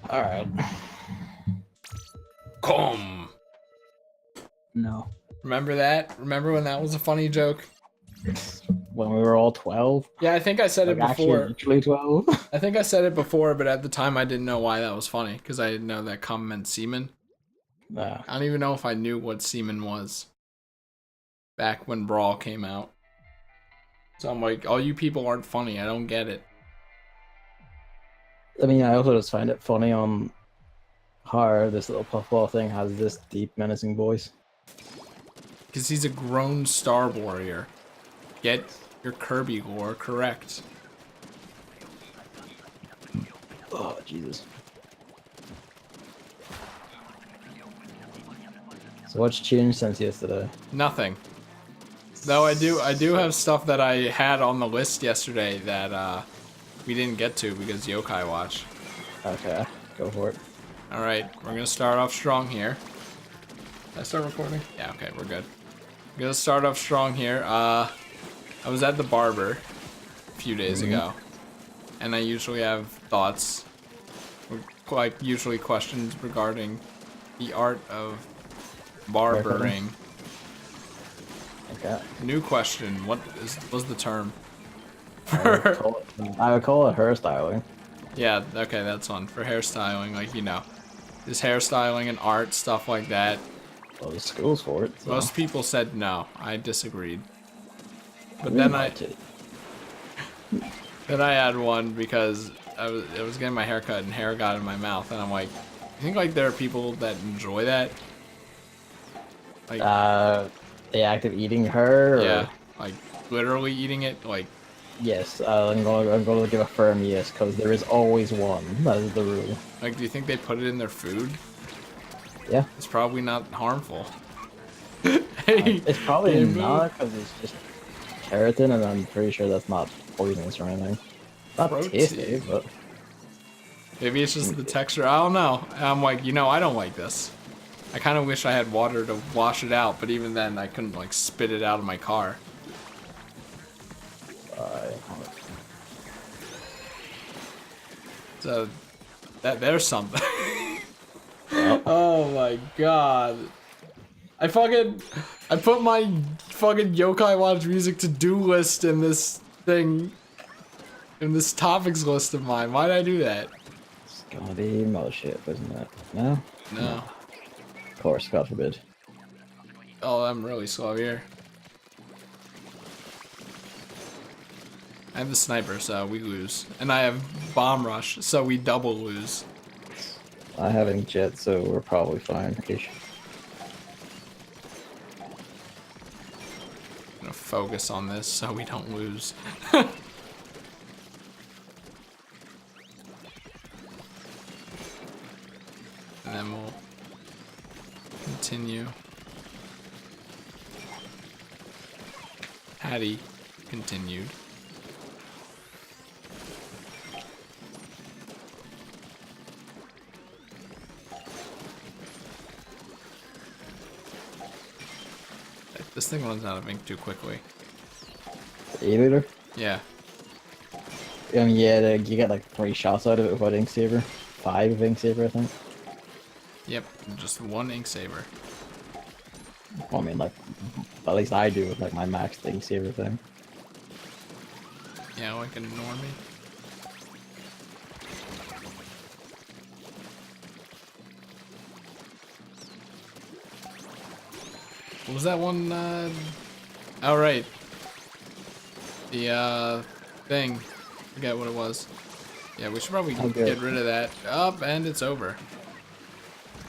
All right. Come. No. Remember that? Remember when that was a funny joke? When we were all 12? Yeah, I think I said it Like, actually, before. literally 12? I think I said it before, but at the time I didn't know why that was funny because I didn't know that cum meant semen. Nah. I don't even know if I knew what semen was back when Brawl came out. So I'm like, all you people aren't funny. I don't get it. I mean, I also just find it funny on how this little puffball thing has this deep, menacing voice. Because he's a grown Star Warrior. Get your Kirby lore correct. Oh, Jesus. So what's changed since yesterday? Nothing. Though I do have stuff that I had on the list yesterday that we didn't get to because Yokai Watch. Okay, go for it. Alright, we're gonna start off strong here. Did I start recording? Yeah, okay, we're good. We're gonna start off strong here. I was at the barber a few days ago, and I usually have thoughts, like usually questions regarding the art of barbering. Okay. New question, what was the term? I would call it hairstyling. Yeah, okay, that's one. For hairstyling, like, you know, is hairstyling and art, stuff like that. Well, there's schools for it. So. Most people said no. I disagreed. But We then might too. then I had one because I was getting my hair cut and hair got in my mouth, and I'm like, I think like there are people that enjoy that. Like, The act of eating her? Or... yeah, like literally eating it, like. Yes, I'm gonna give a firm yes, because there is always one. That is the rule. Like, do you think they put it in their food? Yeah. It's probably not harmful. Hey, it's probably game not, because it's just keratin, and I'm pretty sure that's not poisonous or anything. Not Protein. tasty, but... Maybe it's just the texture. I don't know. And I'm like, you know, I don't like this. I kind of wish I had water to wash it out, but even then, I couldn't like spit it out of my car. So there's something. Oh my god. I put my fucking Yokai Watch music to-do list in this thing, in this topics list of mine. Why did I do that? It's gonna be mothership, isn't it? No? No. Of course, God forbid. Oh, I'm really slow here. I have the sniper, so we lose. And I have bomb rush, so we double lose. I have jet, so we're probably fine-ish. I'm gonna focus on this so we don't lose. And then we'll continue. Hattie continued. This thing runs out of ink too quickly. The E-liter? Yeah. Yeah, you get like 3 shots out of it without ink saver. 5 of ink saver, I think. Yep, just 1 ink saver. Well, I mean, like, at least I do with like my max ink saver thing. Yeah, like ignore me. What was that one? Oh, right. The, thing. Forget what it was. Yeah, we should probably get rid of that. Up, and it's over.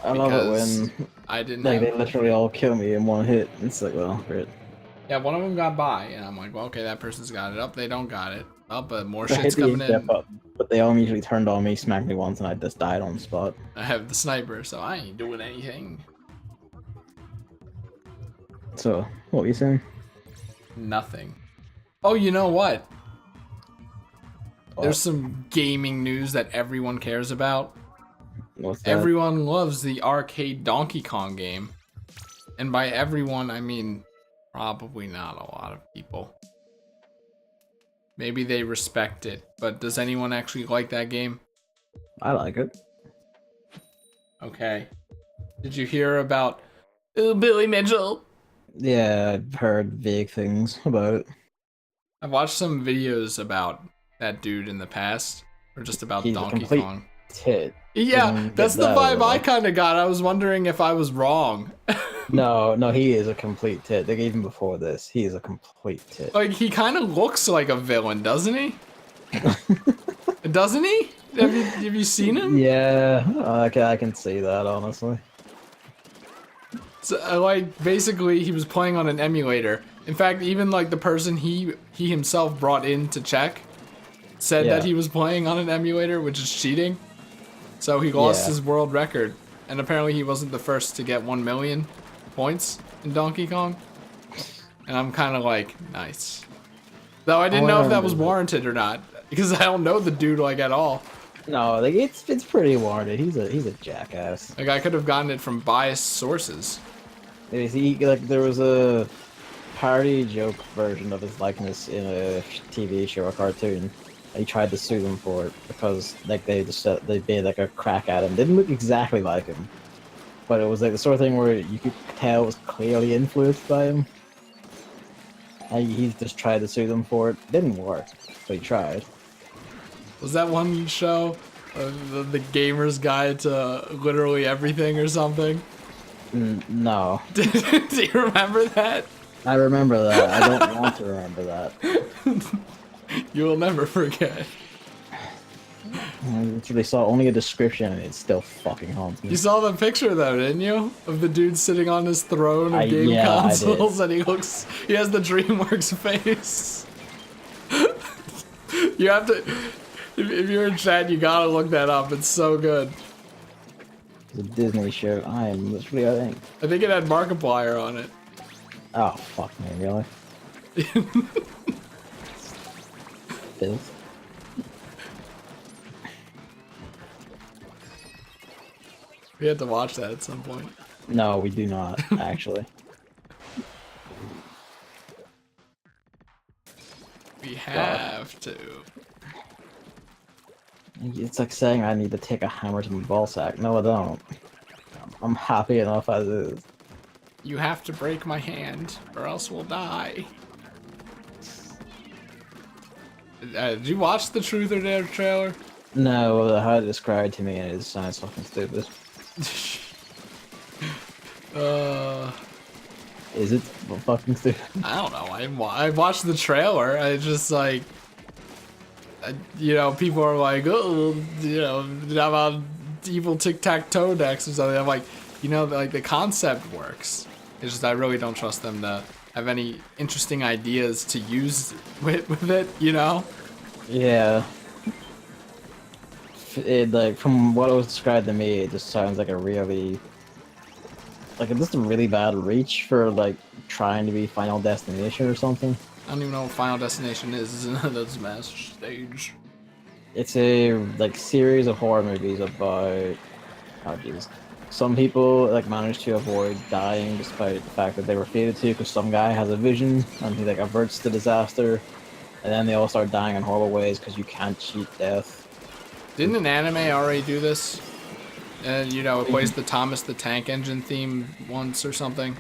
I love it when I didn't like have... they literally all kill me in one hit. It's like, well, great. Yeah, one of them got by, and I'm like, well, okay, that person's got it. Up, they don't got it. Up, but more shit's coming in. But they all immediately turned on me, smacked me once, and I just died on the spot. I have the sniper, so I ain't doing anything. So, what were you saying? Nothing. Oh, you know what? There's some gaming news that everyone cares about. What's that? Everyone loves the arcade Donkey Kong game. And by everyone, I mean probably not a lot of people. Maybe they respect it, but does anyone actually like that game? I like it. Okay. Did you hear about Billy Mitchell? Yeah, I've heard vague things about it. I've watched some videos about that dude in the past, or just about He's a Donkey complete Kong. tit. Yeah, Doesn't that's get the that vibe I over. kind of got. I was wondering if I was wrong. No, no, he is a complete tit. Like even before this, he is a complete tit. Like, he kind of looks like a villain, doesn't he? Doesn't he? Have you seen him? Yeah, I can see that honestly. So, like, basically, he was playing on an emulator. In fact, even like the person he himself brought in to check said that Yeah, he was playing on an emulator, which is cheating. So he lost yeah. his world record, and apparently he wasn't the first to get 1 million points in Donkey Kong. And I'm kind of like, nice. Though I didn't All I know if that was remember is warranted or not, because I don't know the dude like at all. no, like it's pretty warranted. He's a jackass. Like, I could have gotten it from biased sources. Like there was a parody joke version of his likeness in a TV show or cartoon. He tried to sue them for it because like they made like a crack at him. Didn't look exactly like him, but it was like the sort of thing where you could tell it was clearly influenced by him. And he just tried to sue them for it. Didn't work, but he tried. Was that one show, the Gamer's Guide to Literally Everything or something? No, Do you remember that? I remember that. I don't want to remember that. You will never forget. I literally saw only a description and it still fucking haunts me. You saw the picture though, didn't you? Of the dude sitting on his throne of game Yeah, I did. consoles, and he has the DreamWorks face. You have to, if you're in chat, you gotta look that up. It's so good. It's a Disney show. I am literally, I think it had Markiplier on it. oh fuck me, really? Filth. We had to watch that at some point. No, we do not, actually. We have to. It's like saying I need to take a hammer to my ballsack. No, I don't. I'm happy enough as is. You have to break my hand, or else we'll die. Did you watch the Truth or Dare trailer? No, how it described to me and it sounds fucking stupid. Is it fucking stupid? I don't know. I watched the trailer. I just like, you know, people are like, oh, you know, how about evil tic-tac-toe decks or something. I'm like, you know, like the concept works. It's just I really don't trust them to have any interesting ideas to use with it, you know? Yeah. It, like, from what it was described to me, it just sounds like a really... Like, it's just a really bad reach for, like, trying to be Final Destination or something. I don't even know what Final Destination is. That's Master Stage. It's a, like, series of horror movies about... Oh, jeez. Some people, like, manage to avoid dying despite the fact that they were fated to, because some guy has a vision, and he, like, averts the disaster. And then they all start dying in horrible ways because you can't cheat death. Didn't an anime already do this? And, you know, it plays the Thomas the Tank Engine theme once or something.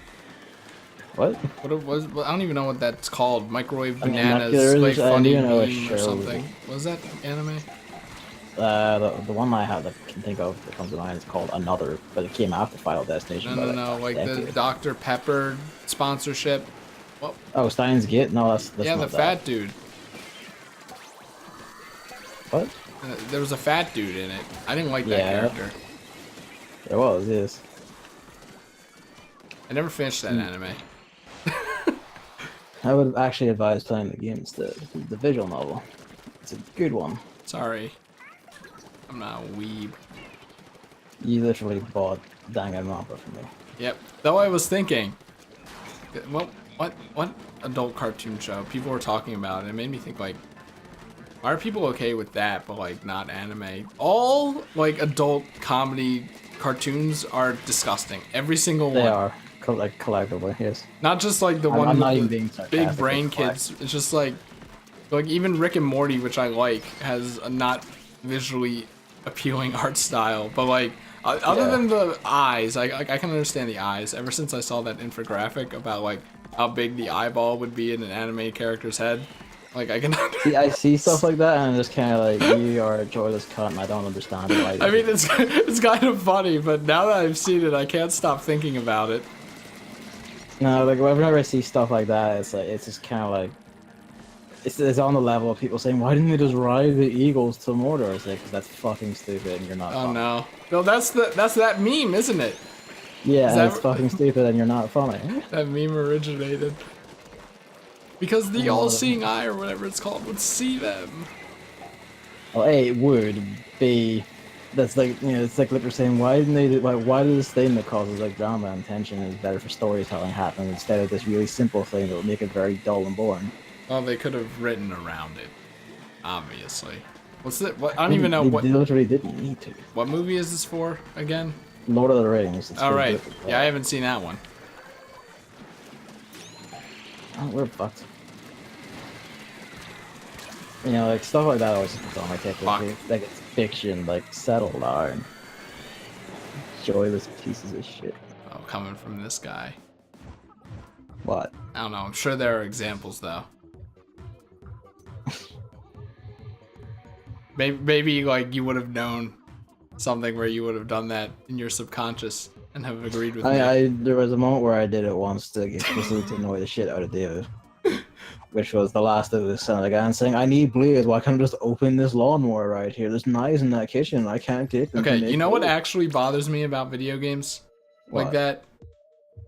What? What it was? I don't even know what that's called. Microwave I mean, Bananas, there is- like I funny do know a meme or show. something. Was that anime? The one I have that I can think of that comes to mind is called Another, but it came after Final Destination. No, like the decade. Dr. Pepper sponsorship. Oh, Steins Gate? No, that's Yeah, the not fat dude. What? There was a fat dude in it. I didn't like that Yeah. character. There was, yes. I never finished that anime. I would actually advise playing the game instead. The visual novel. It's a good one. Sorry. I'm not a weeb. You literally bought Danganronpa from me. Yep. Though I was thinking, what adult cartoon show people were talking about, and it made me think like, why are people okay with that, but like not anime? All like adult comedy cartoons are disgusting. Every single one. They are. Like, collectively, yes. Not just like the I'm one not even with being the sarcastic, big brain it's kids. It's just like even Rick and Morty, which I like, has a not visually appealing art style, but like Other Yeah. than the eyes, I can understand the eyes. Ever since I saw that infographic about like how big the eyeball would be in an anime character's head, like I can. See, I see stuff like that, and I'm just kind of like, you are a joyless cunt, and I don't understand it. I mean, it's kind of funny, but now that I've seen it, I can't stop thinking about it. No, like whenever I see stuff like that, it's like it's just kind of like it's on the level of people saying, "Why didn't they just ride the eagles to Mordor?" It's like, 'cause that's fucking stupid, and you're not. Oh Funny. no, no, that's that meme, isn't it? Yeah, Is and that it's fucking stupid, and you're not funny. that meme originated? Because the all-seeing eye or whatever it's called would see them. Well, A, it would. B, that's like, you know, it's like literally saying, why didn't they, why did this thing that causes like drama and tension is better for storytelling happen instead of this really simple thing that would make it very dull and boring? Well, they could have written around it, obviously. What's it? What? I don't even know They what. literally didn't need to. What movie is this for again? Lord of the Rings. It's All really right. difficult. Yeah, I haven't seen that one. Oh, we're fucked. You know, like stuff like that always gets on my tip. Fuck. Like it's fiction, like settle down. Joyless pieces of shit. Oh, coming from this guy. What? I don't know. I'm sure there are examples though. Maybe like you would have known something where you would have done that in your subconscious and have agreed with me. There was a moment where I did it once to explicitly to annoy the shit out of David, which was the last of the son again saying, "I need blades. Why can't I just open this lawnmower right here? There's knives in that kitchen. I can't take them." Okay, you know what actually bothers me about video games? What? Like that,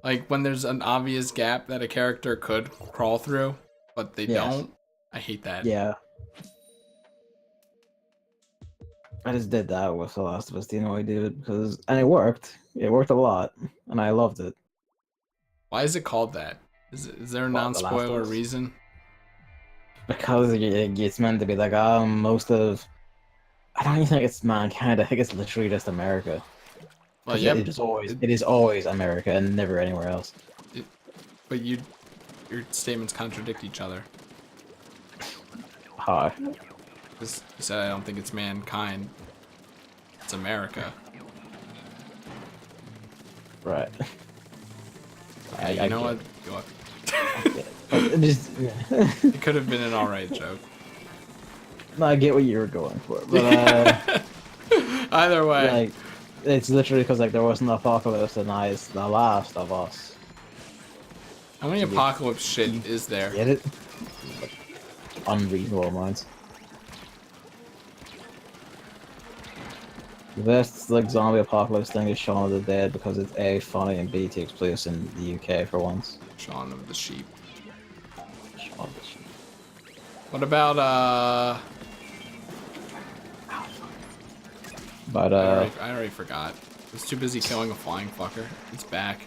like when there's an obvious gap that a character could crawl through, but they Yes. don't. I hate that. Yeah. I just did that with The Last of Us. Do you know I did it? And it worked. It worked a lot, and I loved it. Why is it called that? Is there a What, The Last of non-spoiler Us? reason? Because it's meant to be like, most of. I don't even think it's mankind. I think it's literally just America. Well, It yeah, it is always America and never anywhere else. but your statements contradict each other. How? Because you said I don't think it's mankind. It's America. Right. You know what? Just, It could have been an alright joke. no, I get what you were going for, but Either way. like, it's literally because like there was an apocalypse and it's The Last of Us. How many apocalypse shit is there? Get it? Unreasonable amounts. The best like zombie apocalypse thing is Shaun of the Dead because it's A, funny, and B, takes place in the UK for once. Shaun of the Sheep. Shaun of the Sheep. What about But I already forgot. I was too busy killing a flying fucker. It's back.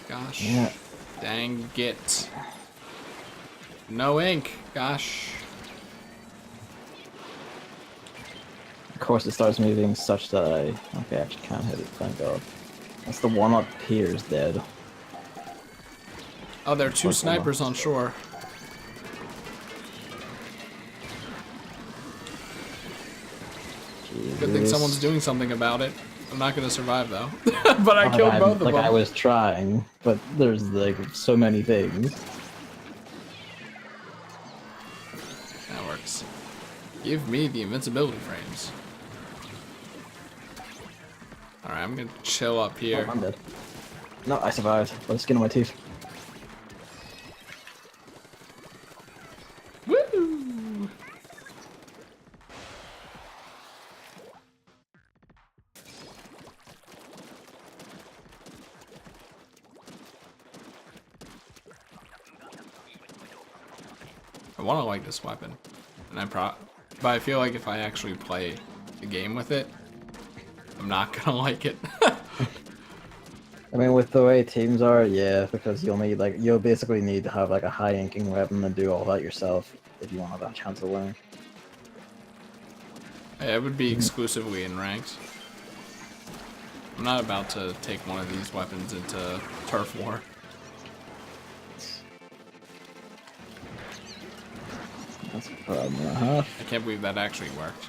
Gosh. yeah. Dang it. No ink. Gosh. Of course, it starts moving such that I actually can't hit it. Thank God. That's the one up here is dead. Oh, there are two snipers on shore. Good thing someone's doing something about it. I'm not gonna survive though. But I killed both of them. I was trying, but there's like so many things. That works. Give me the invincibility frames. Alright, I'm gonna chill up here. Oh, I'm dead. No, I survived. By the skin of my teeth. Woo! I want to like this weapon, and but I feel like if I actually play the game with it, I'm not gonna like it. I mean, with the way teams are, yeah, because you'll basically need to have like a high inking weapon and do all that yourself if you want to have a chance of winning. It would be exclusively in ranked. I'm not about to take one of these weapons into turf war. That's a problem and a half. I can't believe that actually worked.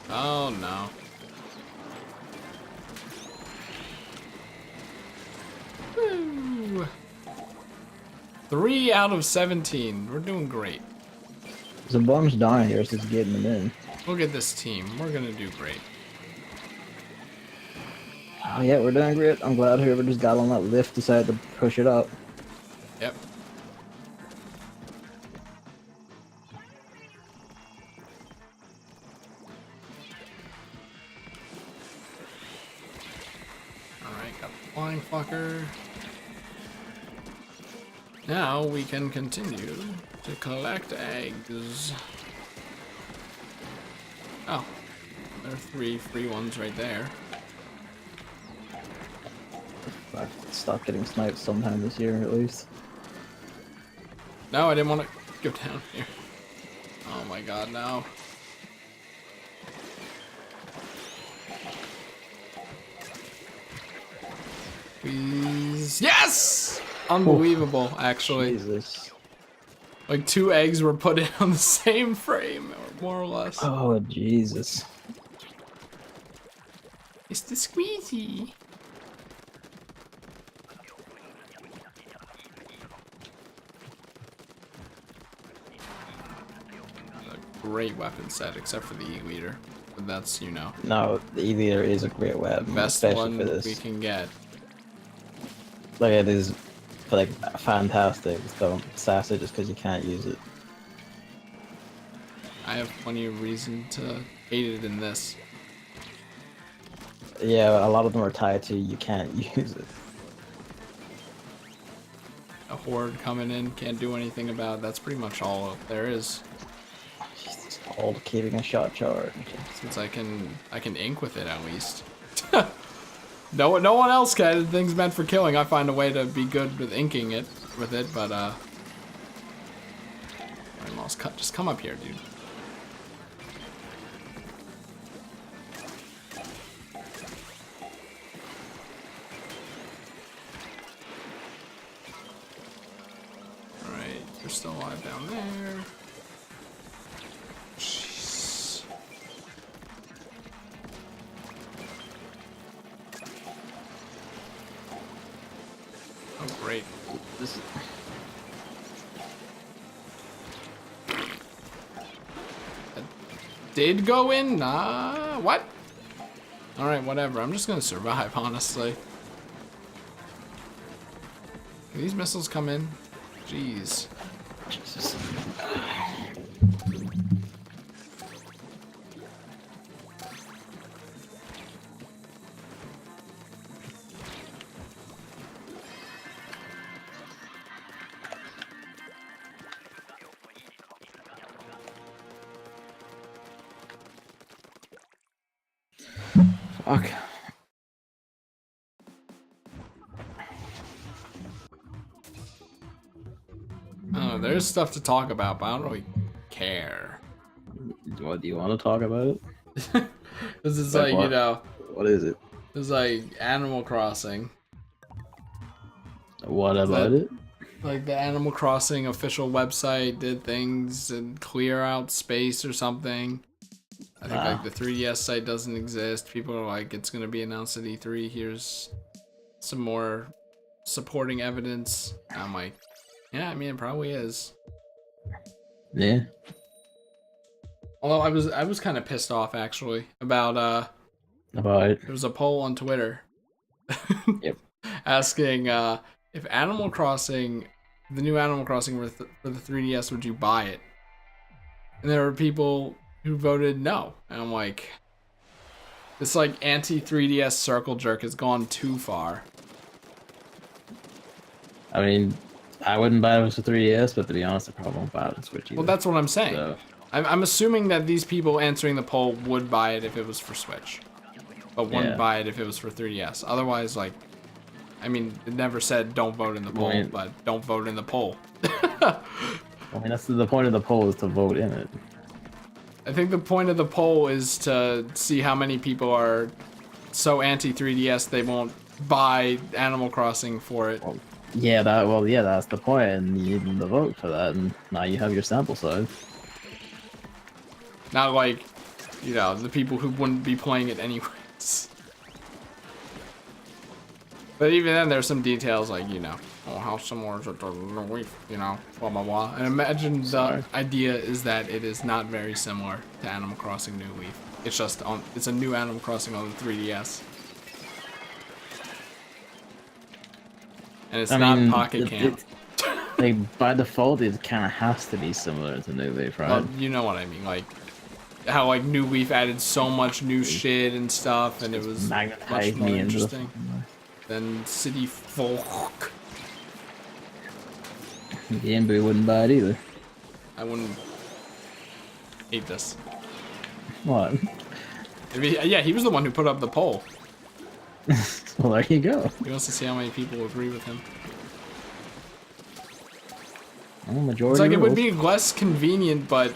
Oh no. Woo. 3 out of 17. We're doing great. There's a bunch down here, so just getting them in. Look at this team. We're gonna do great. Oh yeah, we're doing great. I'm glad whoever just got on that lift decided to push it up. Yep. Alright, got the flying fucker. Now we can continue to collect eggs. Oh, there are 3 free ones right there. I stop getting sniped sometime this year, at least. No, I didn't want to go down here. Oh my god, no. Please. Yes! Unbelievable, actually. Jesus. Like 2 eggs were put in on the same frame, or more or less. Oh, Jesus. It's the squeezy. A great weapon set, except for the E-Leader. But that's, you know, No, the E-Leader is a great weapon, best especially one for this. we can get. Like, it is, like, fantastic. Just don't sass it just because you can't use it. I have plenty of reason to hate it in this. Yeah, a lot of them are tied to you can't use it. A horde coming in, can't do anything about it. That's pretty much all there is. It's called keeping a shot charge. Since I can ink with it at least. No one else can. The thing's meant for killing. I find a way to be good with inking it with it, but just come up here, dude. Alright, you're still alive down there. Jeez. Oh, great. This is... Did go in? What? Alright, whatever. I'm just gonna survive, honestly. Can these missiles come in? Jeez. Jesus. Fuck. Oh, there's stuff to talk about, but I don't really care. What do you want to talk about? This is Like like, what? you know, What is it? it's like Animal Crossing. What about it? Like the Animal Crossing official website did things and clear out space or something. I think like the 3DS site doesn't exist. People are like, it's gonna be announced at E3. Here's some more supporting evidence. I'm like, yeah, I mean it probably is. Yeah. Although I was kind of pissed off actually about About it. there was a poll on Twitter. Yep. Asking if Animal Crossing, the new Animal Crossing for the 3DS, would you buy it? And there were people who voted no. And I'm like, this like anti-3DS circle jerk has gone too far. I mean, I wouldn't buy it if it was a 3DS, but to be honest, I probably won't buy it on Switch either. Well, that's what I'm saying. So, I'm assuming that these people answering the poll would buy it if it was for Switch, but wouldn't Yeah. buy it if it was for 3DS. Otherwise, like, I mean, it never said don't vote in the poll, Right. but don't vote in the poll. I mean, that's the point of the poll, is to vote in it. I think the point of the poll is to see how many people are so anti-3DS they won't buy Animal Crossing for it. Yeah, that's the point, and you need the vote for that, and now you have your sample size. Not like You know, the people who wouldn't be playing it anyways. But even then, there's some details like, you know, oh, how similar is it to New Leaf, you know, blah, blah, blah. And imagine the idea is that it is not very similar to Animal Crossing New Leaf. It's just it's a new Animal Crossing on the 3DS. And it's not Pocket Camp. Like, by default, it kind of has to be similar to New Leaf, right? Well, you know what I mean, like, how, like, New Leaf added so much new shit and stuff, and it was much more interesting than City Folk. The NBA wouldn't buy it either. I wouldn't hate this. What? Yeah, he was the one who put up the poll. Well, there you go. He wants to see how many people agree with him. Well, majority it's like rules. It would be less convenient, but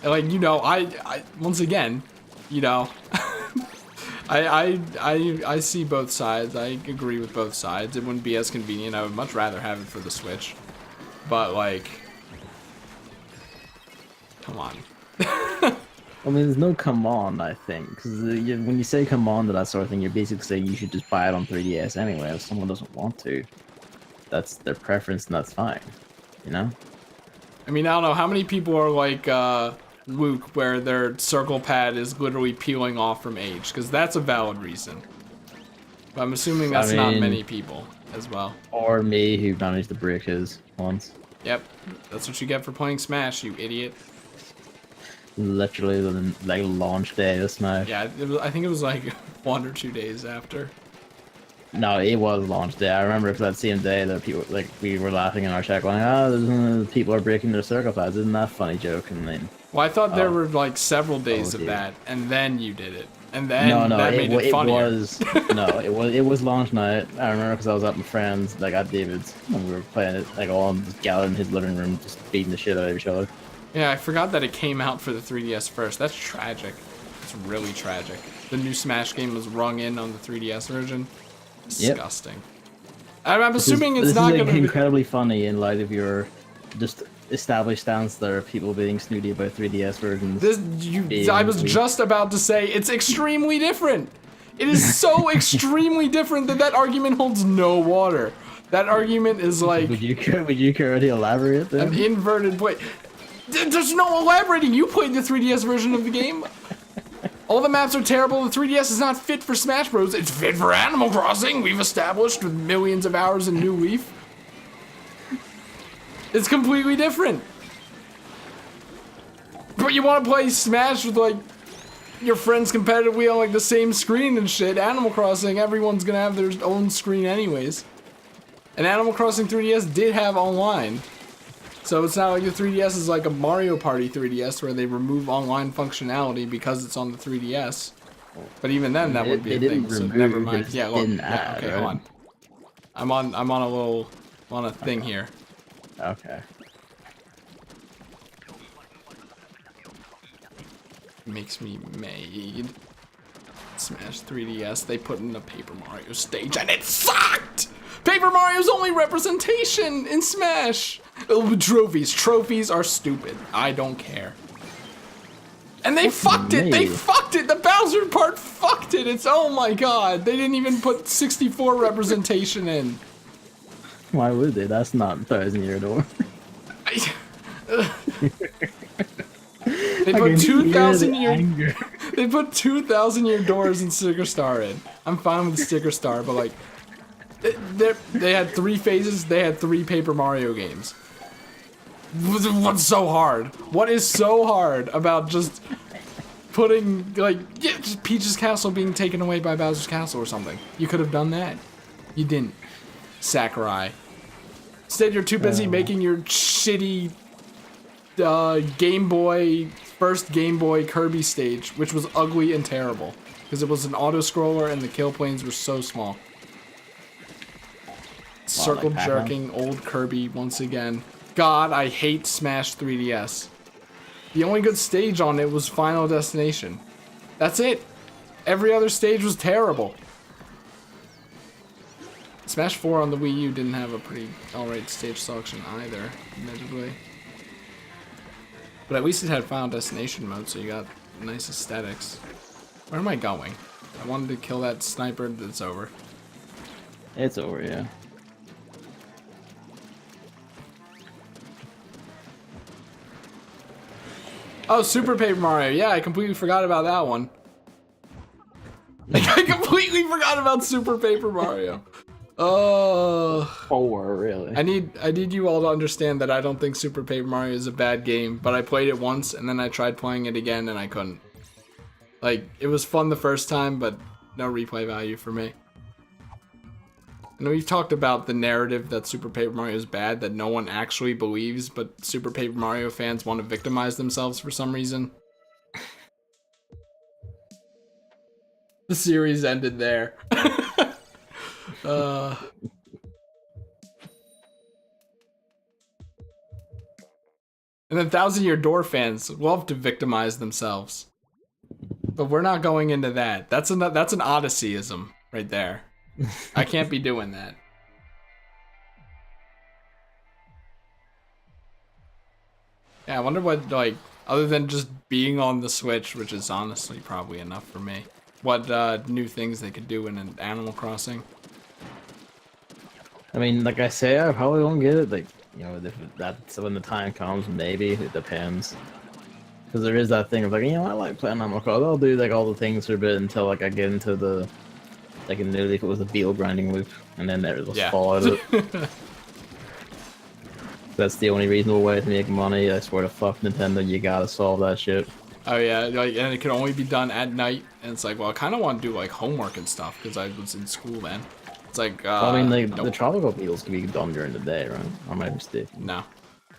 like, you know, I once again, you know, I see both sides. I agree with both sides. It wouldn't be as convenient. I would much rather have it for the Switch. But like, come on. I mean, there's no come on, I think, because when you say come on to that sort of thing, you're basically saying you should just buy it on 3DS anyway. If someone doesn't want to, that's their preference, and that's fine. You know? I mean, I don't know how many people are like Luke, where their circle pad is literally peeling off from age, because that's a valid reason. But I'm assuming that's not many people as well. Or me, who managed to break his once. Yep, that's what you get for playing Smash, you idiot. Literally the like launch day of Smash. Yeah, I think it was like 1 or 2 days after. No, it was launch day. I remember it was that same day that people like we were laughing in our chat, going, "Oh, people are breaking their circle pads." Isn't that a funny joke? And then, well, I thought there were like several days of that, and then you did it, and then that made it funnier. It was launch night. I remember because I was at my friends, like at David's, and we were playing it, like all just gathered in his living room, just beating the shit out of each other. Yeah, I forgot that it came out for the 3DS first. That's tragic. It's really tragic. The new Smash game was rung in on the 3DS version. Disgusting. Yep. I'm assuming it's not going to be incredibly funny in light of your just established stance there of people being snooty about 3DS versions. I was just about to say it's extremely different. It is so extremely different that argument holds no water. That argument is like. Would you care to elaborate then? An inverted point. There's no elaborating. You played the 3DS version of the game. All the maps are terrible. The 3DS is not fit for Smash Bros. It's fit for Animal Crossing. We've established with millions of hours in New Leaf. It's completely different. But you want to play Smash with like your friends competitively on like the same screen and shit. Animal Crossing, everyone's gonna have their own screen anyways. And Animal Crossing 3DS did have online. So it's not like the 3DS is like a Mario Party 3DS where they remove online functionality because it's on the 3DS. But even then, that would be a thing. So never mind. Yeah, look. Yeah, okay, hold on. I'm on a thing here. Okay. Makes me mad. Smash 3DS. They put in a Paper Mario stage and it sucked. Paper Mario's only representation in Smash. Trophies are stupid. I don't care. And they fucked it. They fucked it. The Bowser part fucked it. It's, oh my god. They didn't even put 64 representation in. Why would they? That's not 1,000-year door. They put 2,000-year. They put 2,000-year doors in Sticker Star in. I'm fine with Sticker Star, but like. They had 3 phases. They had 3 Paper Mario games. What's so hard? What is so hard about just putting like just Peach's castle being taken away by Bowser's castle or something? You could have done that. You didn't. Sakurai. Instead, you're too busy making your shitty first Game Boy Kirby stage, which was ugly and terrible because it was an auto scroller and the kill planes were so small. Circle jerking old Kirby once again. God, I hate Smash 3DS. The only good stage on it was Final Destination. That's it. Every other stage was terrible. Smash 4 on the Wii U didn't have a pretty alright stage selection either, admittedly. But at least it had Final Destination mode, so you got nice aesthetics. Where am I going? I wanted to kill that sniper. That's over. It's over, yeah. Oh, Super Paper Mario. Yeah, I completely forgot about that one. I completely forgot about Super Paper Mario. Oh. 4, really. I need you all to understand that I don't think Super Paper Mario is a bad game, but I played it once and then I tried playing it again and I couldn't. Like, it was fun the first time, but no replay value for me. I know we've talked about the narrative that Super Paper Mario is bad, that no one actually believes, but Super Paper Mario fans want to victimize themselves for some reason. The series ended there. And then Thousand Year Door fans love to victimize themselves. But we're not going into that. That's an Odysseyism right there. I can't be doing that. Yeah, I wonder what, like, other than just being on the Switch, which is honestly probably enough for me, what new things they could do in an Animal Crossing. I mean, like I say, I probably won't get it. Like, you know, if that's when the time comes, maybe. It depends. Because there is that thing of like, you know, I like playing Animal Crossing. I'll do like all the things for a bit until like I get into the, like in New Leaf, it was a beetle grinding loop, and then there was fall out of it. That's the only reasonable way to make money. I swear to fuck Nintendo, you gotta solve that shit. Oh yeah, like, and it can only be done at night. And it's like, well, I kind of want to do like homework and stuff because I was in school then. It's like, well, I mean, like nope. the tropical beetles can be done during the day, right? Or am I mistaken? No,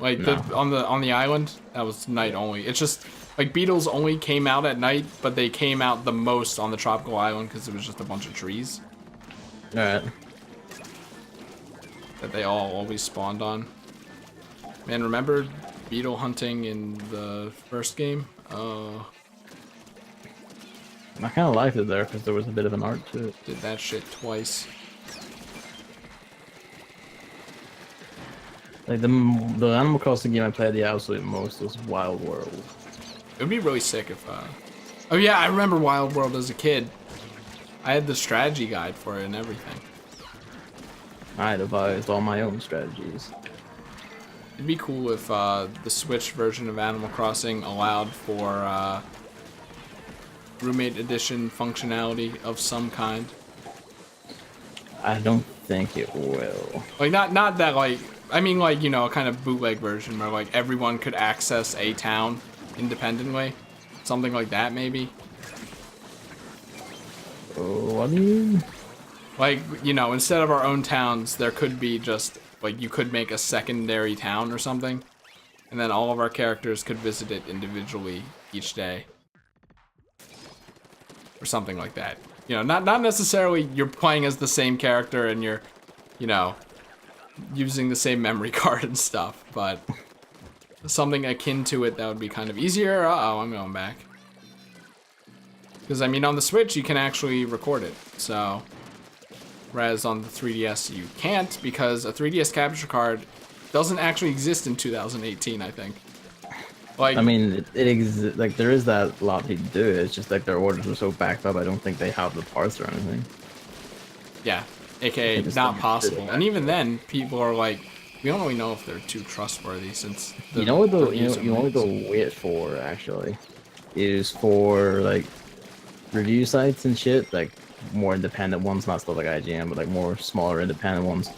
like No. on the island, that was night only. It's just like beetles only came out at night, but they came out the most on the tropical island because it was just a bunch of trees. All right. That they all always spawned on. Man, remember beetle hunting in the first game? I kind of liked it there because there was a bit of an art to it. Did that shit twice. Like the Animal Crossing game I played the absolute most was Wild World. It would be really sick if, oh yeah, I remember Wild World as a kid. I had the strategy guide for it and everything. I devised all my own strategies. It'd be cool if the Switch version of Animal Crossing allowed for roommate edition functionality of some kind. I don't think it will. Like not that, like, I mean, like, you know, a kind of bootleg version where like everyone could access a town independently. Something like that, maybe. Oh, what do you mean? Like, you know, instead of our own towns, there could be just, like, you could make a secondary town or something. And then all of our characters could visit it individually each day. Or something like that. You know, not necessarily you're playing as the same character and you're, you know, using the same memory card and stuff, but something akin to it that would be kind of easier. Uh-oh, I'm going back. Because, I mean, on the Switch, you can actually record it, so... Whereas on the 3DS, you can't, because a 3DS capture card doesn't actually exist in 2018, I think. Like, I mean, it exists. Like, there is that lot to do. It's just like their orders are so backed up. I don't think they have the parts or anything. yeah, aka not possible. And even then, people are like, we don't really know if they're too trustworthy since. You know what the you know what the wait for actually is for like review sites and shit, like more independent ones, not stuff like IGN, but like more smaller independent ones.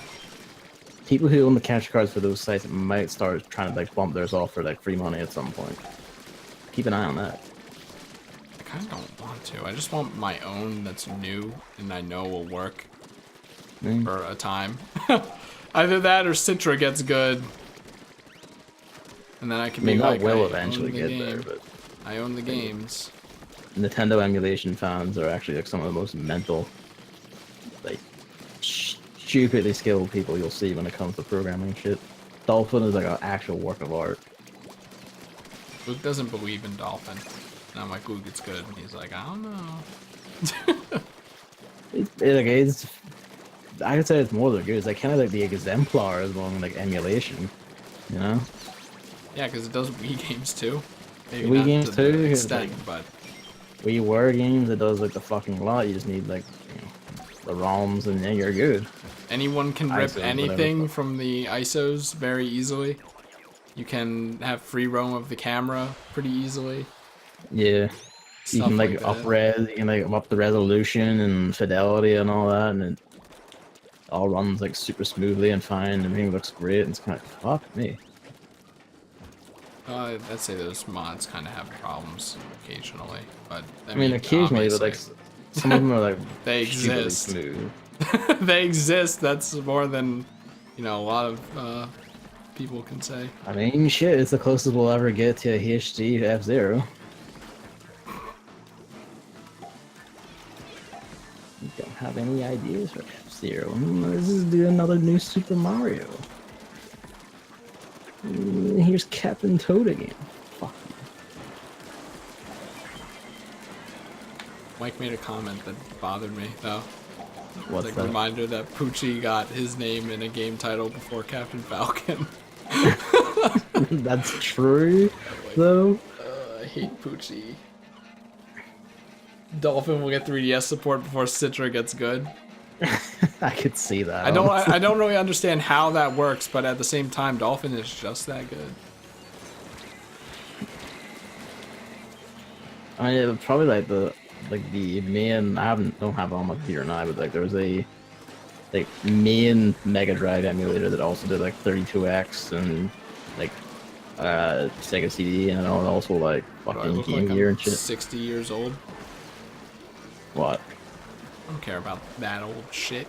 People who own the capture cards for those sites might start trying to like bump theirs off for like free money at some point. Keep an eye on that. I kind of don't want to. I just want my own that's new and I know will work for a time. Either that or Citra gets good, and then I can be like, that will eventually get there, but I own the games. Nintendo emulation fans are actually like some of the most mental, like stupidly skilled people you'll see when it comes to programming shit. Dolphin is like an actual work of art. Luke doesn't believe in Dolphin. And I'm like, Luke, it's good. And he's like, I don't know. It's I could say it's more than good. It's like kind of like the exemplar among like emulation, you know? Yeah, because it does Wii games too. Maybe Wii not games to the too, extent, like, but WiiWare games, it does like the fucking lot. You just need like the ROMs and then you're good. anyone can rip ISOs, anything whatever. from the ISOs very easily. You can have free roam of the camera pretty easily. Yeah. You can Stuff like like up that. res, you can like up the resolution and fidelity and all that, and it all runs like super smoothly and fine. Everything looks great. And it's kind of fuck me. I'd say those mods kind of have problems occasionally, but I I mean, mean, occasionally, but like obviously, some of them are like they stupidly exist. smooth. They exist. That's more than, a lot of people can say. I mean, shit, it's the closest we'll ever get to a HD F-Zero. You don't have any ideas for F-Zero. Let's just do another new Super Mario. Here's Captain Toad again. Fuck. Mike made a comment that bothered me, though. What's Like that? reminder that Poochie got his name in a game title before Captain Falcon. That's true, though. I hate Poochie. Dolphin will get 3DS support before Citra gets good. I could see that. I don't. honestly. I don't really understand how that works, but at the same time, Dolphin is just that good. I mean, it was probably like the main. Don't have it on my computer now, but like there was a main Mega Drive emulator that also did like 32X and like Sega CD and also like Do I fucking look Game like Gear I'm and shit. 60 years old? What? I don't care about that old shit.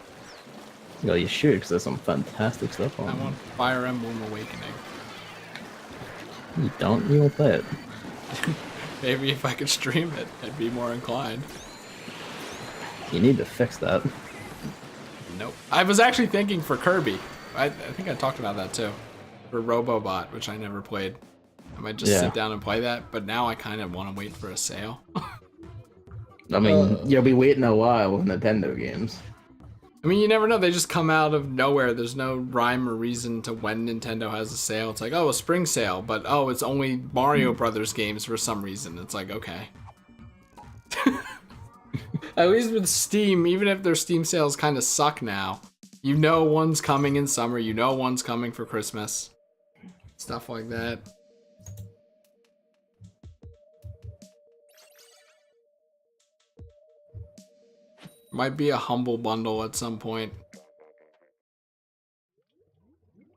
Well, you should, because there's some fantastic stuff on I it. want Fire Emblem Awakening. You don't? You won't play it. Maybe if I could stream it, I'd be more inclined. You need to fix that. Nope. I was actually thinking for Kirby. I think I talked about that too. For Robobot, which I never played. I might just Yeah. sit down and play that, but now I kind of want to wait for a sale. I mean, you'll be waiting a while with Nintendo games. I mean, you never know. They just come out of nowhere. There's no rhyme or reason to when Nintendo has a sale. It's like, oh, a spring sale, but oh, it's only Mario Brothers games for some reason. It's like, okay. At least with Steam, even if their Steam sales kind of suck now, you know one's coming in summer, you know one's coming for Christmas. Stuff like that. Might be a humble bundle at some point.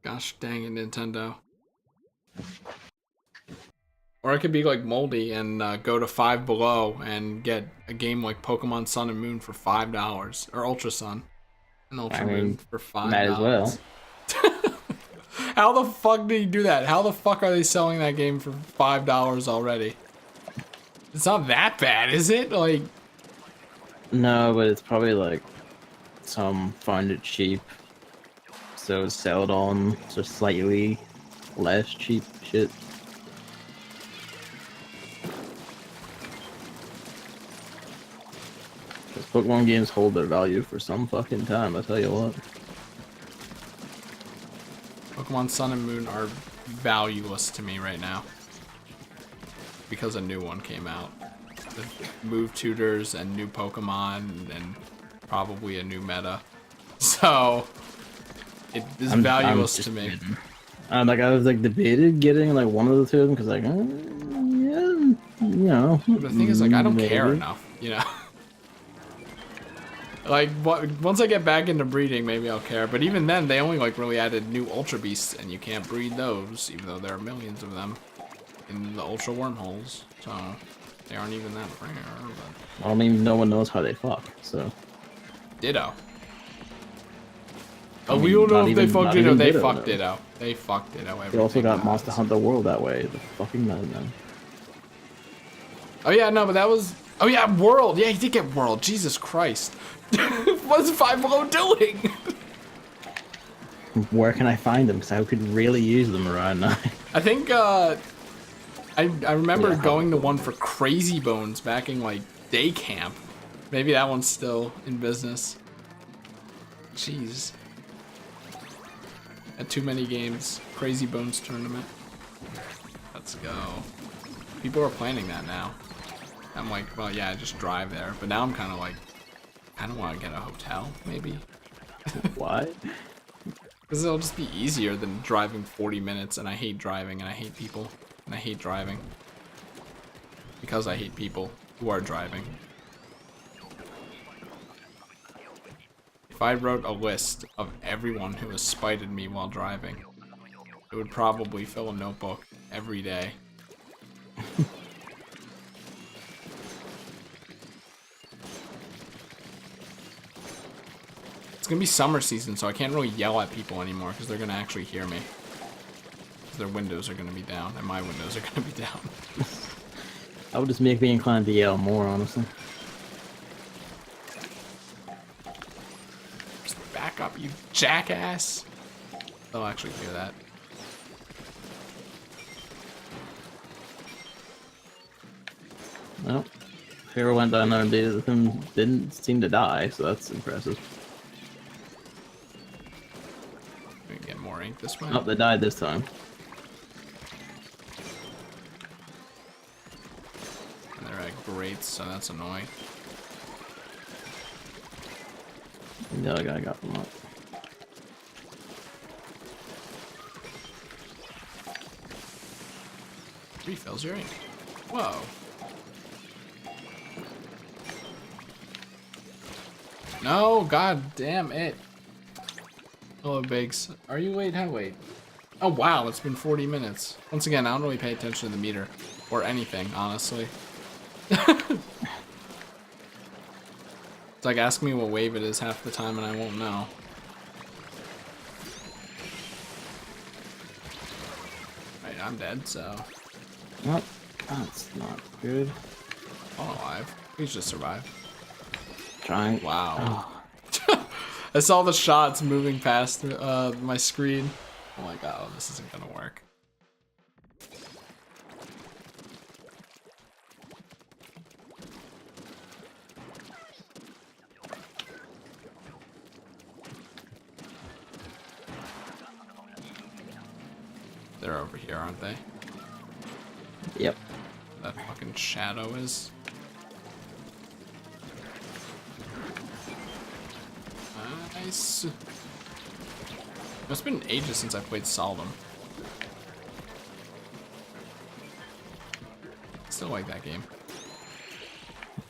Gosh dang it, Nintendo. Or it could be like Moldy and go to Five Below and get a game like Pokemon Sun and Moon for $5. Or Ultra Sun and Ultra Moon for $5. Might as well. How the fuck did he do that? How the fuck are they selling that game for $5 already? It's not that bad, is it? Like, No, but it's probably like some find it cheap, so sell it on just slightly less cheap shit. Because Pokemon games hold their value for some fucking time, I tell you what. Pokemon Sun and Moon are valueless to me right now. Because a new one came out. With move tutors and new Pokemon and probably a new meta. So, it is valueless to me. Like I was like debated getting like one of the two of them because like, yeah, you know. But the thing is, like, I don't care maybe. enough, you know? Like, once I get back into breeding, maybe I'll care. But even then, they only, like, really added new Ultra Beasts, and you can't breed those, even though there are millions of them in the Ultra Wormholes. So, they aren't even that rare, but... I mean, no one knows how they fuck, so. Ditto. I mean, We don't know if they even- fuck not Ditto, even they Ditto fuck knows. Ditto. They fuck Ditto. They also got everything Monster does. Hunter World that way, the fucking madman. Oh yeah, no, but that was... Oh yeah, World! Yeah, he did get World. Jesus Christ. What's Five Below doing? Where can I find them? Because I could really use them right now. I think, I remember Yeah, going to one for Crazy Bones back in, like, day camp. Maybe that one's still in business. Jeez. At Too Many Games. Crazy Bones tournament. Let's go. People are planning that now. I'm like, well, yeah, just drive there. But now I'm kind of like, I don't want to get a hotel, maybe. Why? Because it'll just be easier than driving 40 minutes, and I hate driving, and I hate people, and I hate driving. Because I hate people who are driving. If I wrote a list of everyone who has spited me while driving, it would probably fill a notebook every day. It's gonna be summer season, so I can't really yell at people anymore because they're gonna actually hear me. Because their windows are gonna be down, and my windows are gonna be down. That would just make me inclined to yell more, honestly. Just back up, you jackass! They'll actually hear that. Well, whoever went down there and did it with him didn't seem to die, so that's impressive. We can get more ink this way. Oh, they died this time. And they're at grates, so that's annoying. The other guy got them up. Refills your ink. Whoa. No, god damn it. Hello, Biggs. Are you late? How late? Oh, wow, it's been 40 minutes. Once again, I don't really pay attention to the meter. Or anything, honestly. It's like, ask me what wave it is half the time and I won't know. Right, I'm dead, so... What? That's not good. I'm alive. Please just survive. Trying. Wow. Oh. I saw the shots moving past my screen. I'm like, oh, this isn't gonna work. They're over here, aren't they? Yep. That fucking shadow is. Nice. It's been ages since I played Salmon. Still like that game.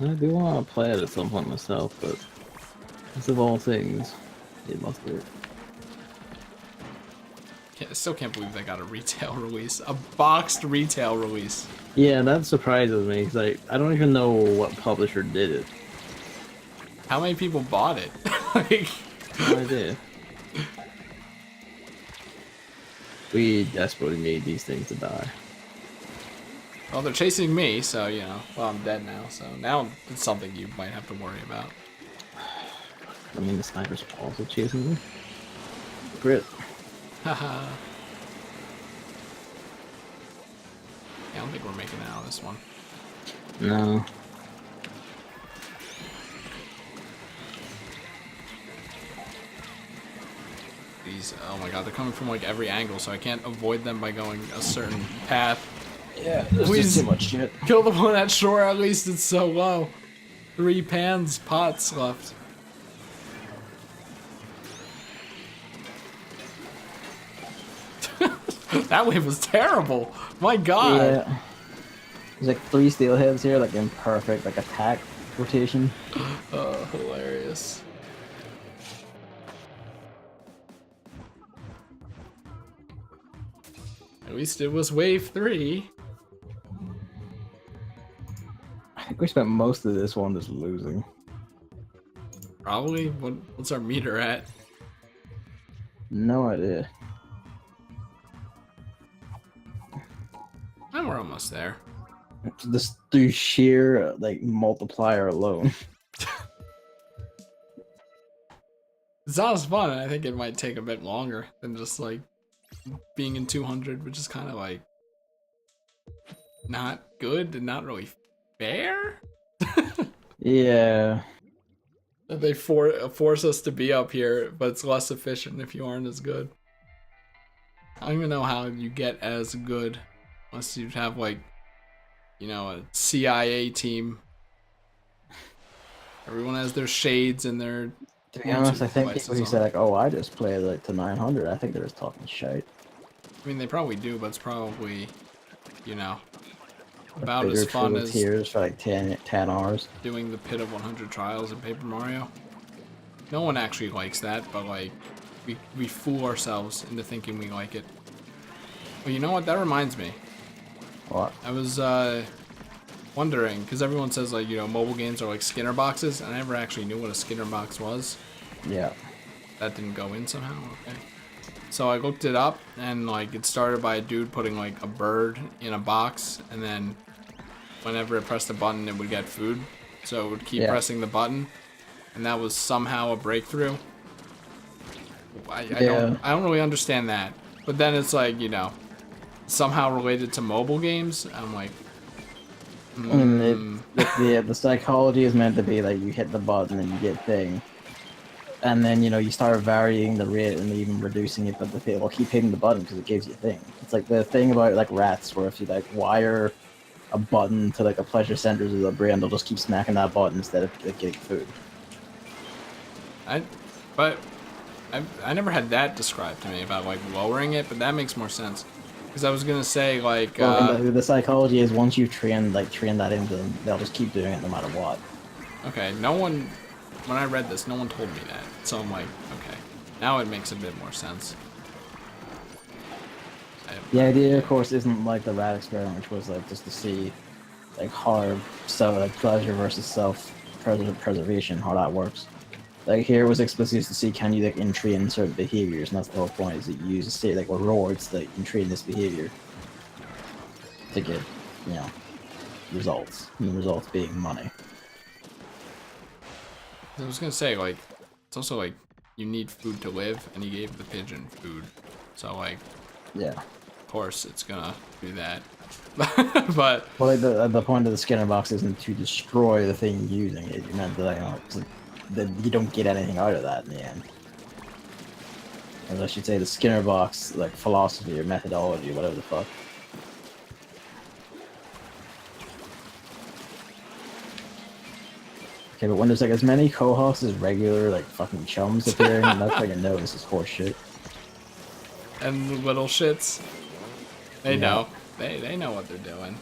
I do want to play it at some point myself, but as of all things, it must work. I still can't believe they got a retail release. A boxed retail release. Yeah, that surprises me, because I don't even know what publisher did it. How many people bought it? Like... No idea. We desperately need these things to die. Well, they're chasing me, so, you know. Well, I'm dead now, so now it's something you might have to worry about. I mean, the sniper's also chasing me. Grit. Haha. Yeah, I don't think we're making it out of this one. No. These, oh my god, they're coming from like every angle, so I can't avoid them by going a certain path. Yeah, there's just too much shit. Kill the one at shore, at least it's so low. 3 pots left. That wave was terrible. My god. Yeah. There's like 3 steelheads here, like in perfect like attack rotation. Oh, hilarious. At least it was wave 3. I think we spent most of this one just losing. Probably. What's our meter at? No idea. And we're almost there. Just through sheer like multiplier alone. It sounds fun, and I think it might take a bit longer than just like being in 200, which is kind of like not good and not really fair. Yeah. They force us to be up here, but it's less efficient if you aren't as good. I don't even know how you get as good unless you have like a CIA team. Everyone has their shades and their To be honest, I think devices people who on. say like, "Oh, I just play like to 900," I think they're just talking shit. I mean, they probably do, but it's probably, Like about as bigger fun triple as tiers for like 10 hours. doing the Pit of 100 Trials in Paper Mario. No one actually likes that, but like, we fool ourselves into thinking we like it. Well, you know what? That reminds me. What? I was wondering, because everyone says like, mobile games are like Skinner boxes, and I never actually knew what a Skinner box was. Yeah. That didn't go in somehow? Okay. So I looked it up, and like it started by a dude putting like a bird in a box, and then whenever it pressed the button, it would get food. So it would keep pressing the button, and that was somehow a breakthrough. I don't really understand that. But then it's like, somehow related to mobile games. I'm like, I mean, the psychology is meant to be like you hit the button and you get thing, and then you start varying the rate and even reducing it, but the thing will keep hitting the button because it gives you a thing. It's like the thing about like rats, where if you like wire a button to like the pleasure centers of the brain, they'll just keep smacking that button instead of like, getting food. I never had that described to me about like lowering it, but that makes more sense. Because I was gonna say like. Well, the psychology is once you train that into them, they'll just keep doing it no matter what. Okay, when I read this, no one told me that. So I'm like, okay, now it makes a bit more sense. The idea, of course, isn't like the rat experiment, which was like just to see like hard, so like pleasure versus self-preservation, how that works. Like here was explicitly to see can you like entrain certain behaviors, and that's the whole point. Is that you use say like rewards that entrain this behavior to get results, and the results being money. I was gonna say like, it's also like you need food to live, and he gave the pigeon food, so like, Yeah. of course it's gonna do that. But well, like the point of the Skinner box isn't to destroy the thing using it. You meant that that you don't get anything out of that in the end. As I should say, the Skinner box like philosophy or methodology, whatever the fuck. Okay, but when there's like as many co-hosts as regular like fucking chums appearing, that's like a no, this is horseshit. And the little shits, they know. They know what they're doing.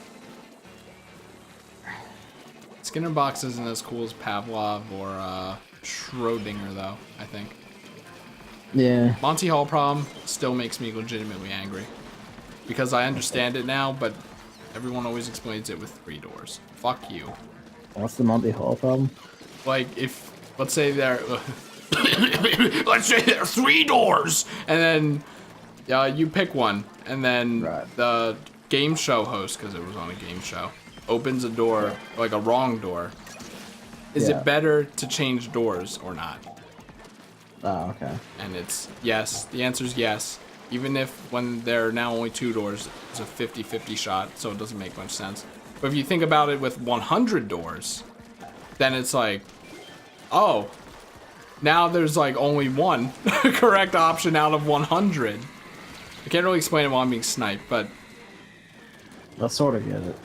Skinner box isn't as cool as Pavlov or Schrodinger, though, I think. Yeah. Monty Hall problem still makes me legitimately angry. Because I understand it now, but everyone always explains it with 3 doors. Fuck you. What's the Monty Hall problem? Like, let's say there are 3 doors, and then you pick one, and then the game show host, because it was on a game show, opens a door, like a wrong door. Is it better to change doors or not? Oh, okay. And it's yes. The answer is yes. Even if when there are now only 2 doors, it's a 50-50 shot, so it doesn't make much sense. But if you think about it with 100 doors, then it's like, oh, now there's like only one correct option out of 100. I can't really explain it while I'm being sniped, but I sort of get it.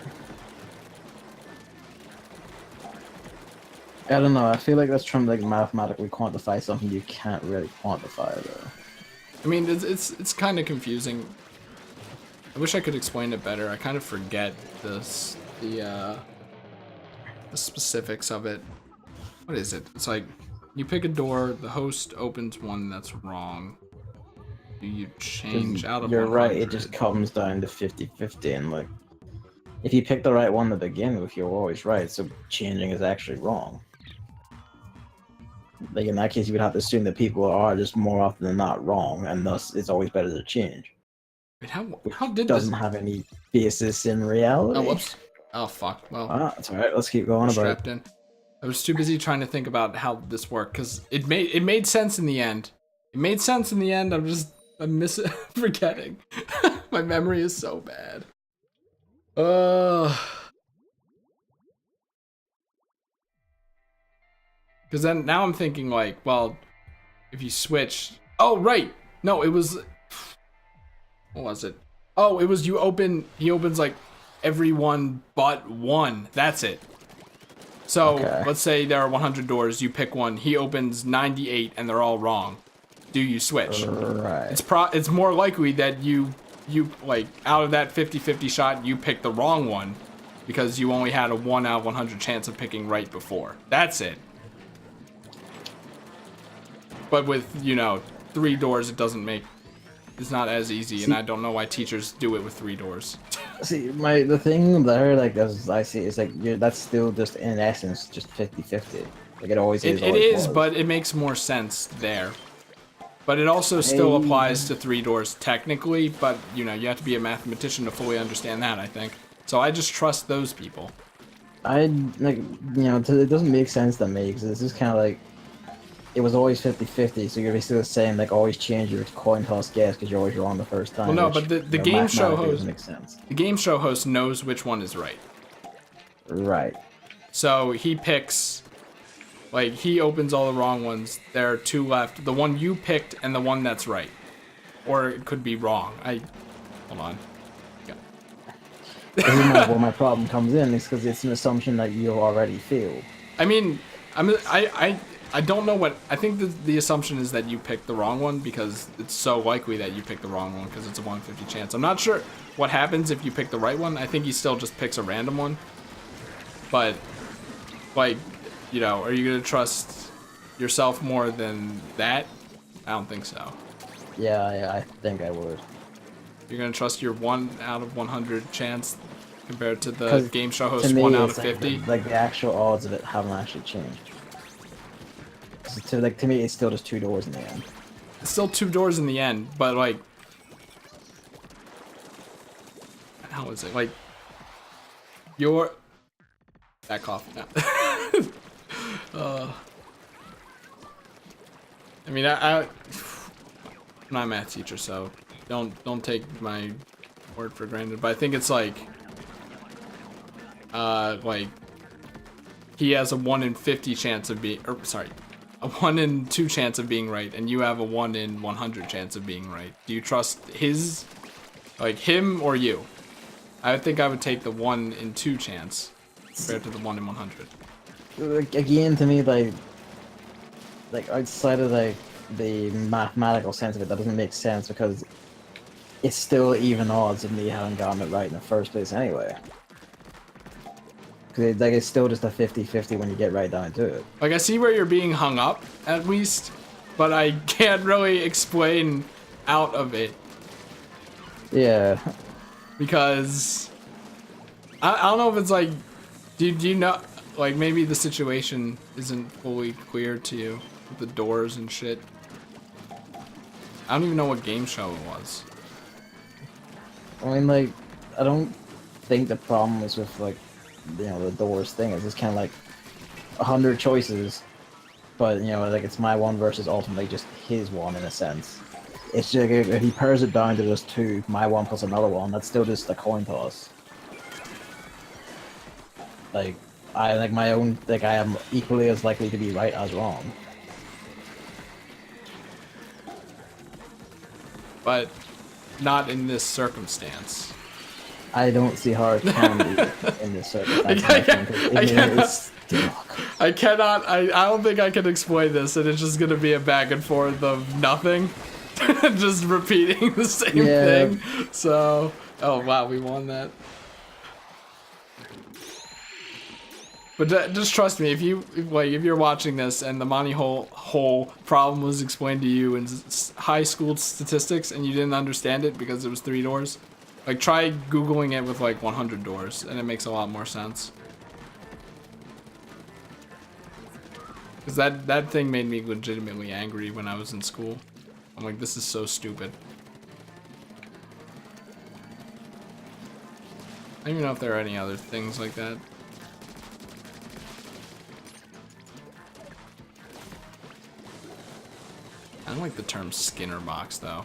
I don't know, I feel like that's trying to like mathematically quantify something you can't really quantify though. I mean, it's kind of confusing. I wish I could explain it better. I kind of forget the specifics of it. What is it? It's like you pick a door, the host opens one that's wrong. Do you change out of You're 100? right, it just comes down to 50-50, and like if you pick the right one to begin with, you're always right, so changing is actually wrong. Like in that case, you would have to assume that people are just more often than not wrong, and thus it's always better to change. Wait, how did doesn't this... have any basis in reality. Oh, whoops. Oh, fuck. Well, that's alright, let's keep going about it. In. I was too busy trying to think about how this worked, because it made sense in the end. It made sense in the end, I'm forgetting. My memory is so bad. Because then now I'm thinking like, well, if you switch... Oh, right. No, it was... What was it? Oh, it was he opens like everyone but one. That's it. So Okay. let's say there are 100 doors. You pick one. He opens 98, and they're all wrong. Do you switch? Right. It's more likely that you like out of that 50-50 shot, you pick the wrong one because you only had a 1 out of 100 chance of picking right before. That's it. But with, you know, 3 doors, it's not as easy, and I don't know why teachers do it with 3 doors. See, the thing there, like, as I see, is like, that's still just, in essence, just 50-50. Like, it always is. It is, but it makes more sense there. But it also still applies to 3 doors technically, but, you know, you have to be a mathematician to fully understand that, I think. So I just trust those people. Like, you know, it doesn't make sense to me, because it's just kind of like, it was always 50-50, so you're basically saying, like, always change your coin toss guess because you're always wrong the first time. Well, no, but the game show host makes sense. The game show host knows which one is right. Right. So he picks, like, he opens all the wrong ones. There are 2 left. The one you picked and the one that's right. Or it could be wrong. Hold on. Yeah. Where my problem comes in is because it's an assumption that you already feel. I mean, I don't know what... I think the assumption is that you picked the wrong one because it's so likely that you picked the wrong one because it's a 150 chance. I'm not sure what happens if you pick the right one. I think he still just picks a random one. But, like, you know, are you going to trust yourself more than that? I don't think so. Yeah, I think I would. You're going to trust your 1 out of 100 chance compared to the game show host to me, 1 out of 50? Like, the actual odds of it haven't actually changed. To me, it's still just 2 doors in the end. It's still 2 doors in the end, but, like... How is it? Like... Your... Back off. No. I mean, I'm not a math teacher, so don't take my word for granted, but I think it's like... he has a 1 in 50 chance of being... Or, sorry. A 1 in 2 chance of being right, and you have a 1 in 100 chance of being right. Do you trust his, like, him or you? I think I would take the 1 in 2 chance compared to the 1 in 100. Again, to me, like outside of like the mathematical sense of it, that doesn't make sense because it's still even odds of me having gotten it right in the first place anyway. Because like, it's still just a 50-50 when you get right down to it. Like, I see where you're being hung up, at least, but I can't really explain out of it. Yeah. Because... I don't know if it's like... Do you know... Like, maybe the situation isn't fully clear to you with the doors and shit. I don't even know what game show it was. I mean, like, I don't think the problem is with, like, you know, the doors thing. It's just kind of like 100 choices, but, you know, like, it's my one versus ultimately just his one in a sense. It's just, if he pairs it down to just 2, my one plus another one, that's still just a coin toss. Like, I am equally as likely to be right as wrong. But not in this circumstance. I don't see how it can be in this circumstance. I cannot, I don't think I can explain this, and it's just gonna be a back and forth of nothing. Just repeating the same thing. So, oh wow, we won that. But just trust me, if you're watching this and the Monty hole problem was explained to you in high school statistics and you didn't understand it because it was 3 doors, like, try Googling it with like 100 doors and it makes a lot more sense. Because that thing made me legitimately angry when I was in school. I'm like, this is so stupid. I don't even know if there are any other things like that. I don't like the term Skinner box, though.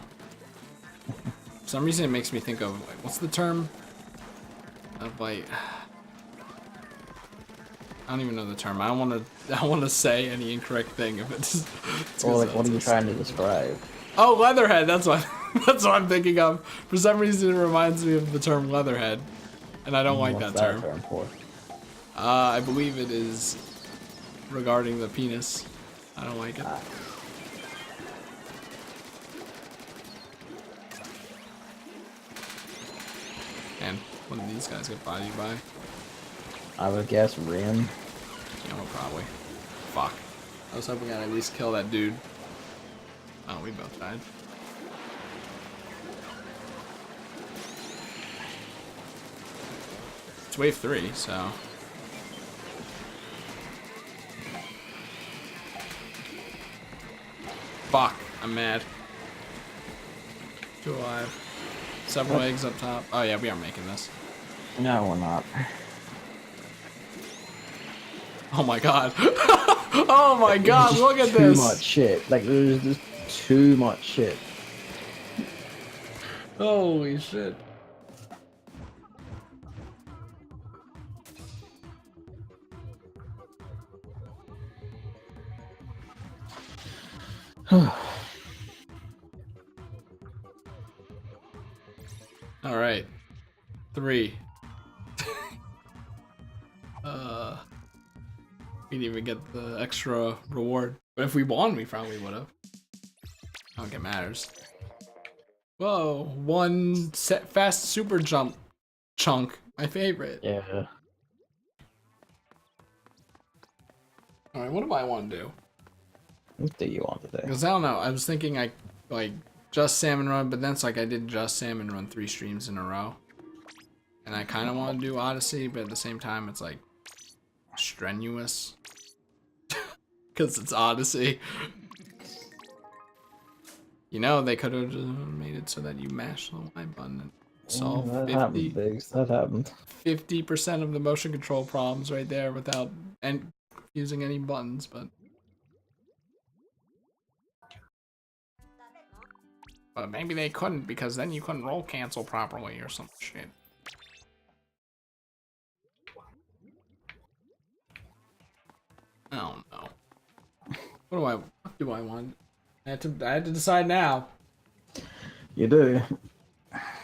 For some reason, it makes me think of, like, what's the term? Of, like... I don't even know the term. I don't want to say any incorrect thing if it's... Or, like, what are you trying to describe? Oh, leatherhead, that's what I'm thinking of. For some reason, it reminds me of the term leatherhead. And I don't like What's that term. for? I believe it is regarding the penis. I don't like it. And one of these guys get bodied by. I would guess Rin. You know, probably. Fuck. I was hoping I'd at least kill that dude. Oh, we both died. It's wave 3, so. Fuck, I'm mad. 2 alive. Several eggs up top. Oh yeah, we are making this. No, we're not. Oh my god. Oh my god, look at Too this. much shit. Like, there's just too much shit. Holy shit. All right. 3. We didn't even get the extra reward. But if we won, we probably would have. I don't think it matters. Whoa, 1 fast super jump chunk. My favorite. Yeah. All right, what do I want to do? What do you want to do? Because I don't know. I was thinking I like just salmon run, but then it's like I did just salmon run 3 streams in a row. And I kind of want to do Odyssey, but at the same time, it's like strenuous. Because it's Odyssey. You know, they could have made it so that you mash the Y button and solve that happened, Biggs. That happened. 50% of the motion control problems right there without using any buttons, but maybe they couldn't because then you couldn't roll cancel properly or some shit. I don't know. What do I want? I had to decide now. You do.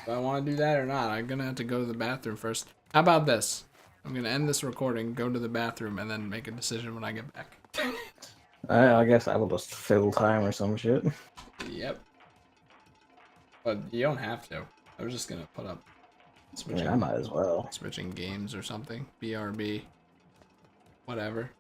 Do I want to do that or not? I'm gonna have to go to the bathroom first. How about this? I'm gonna end this recording, go to the bathroom, and then make a decision when I get back. I guess I will just fill time or some shit. Yep. But you don't have to. I was just gonna put up switching, I might as well. switching games or something. BRB. Whatever.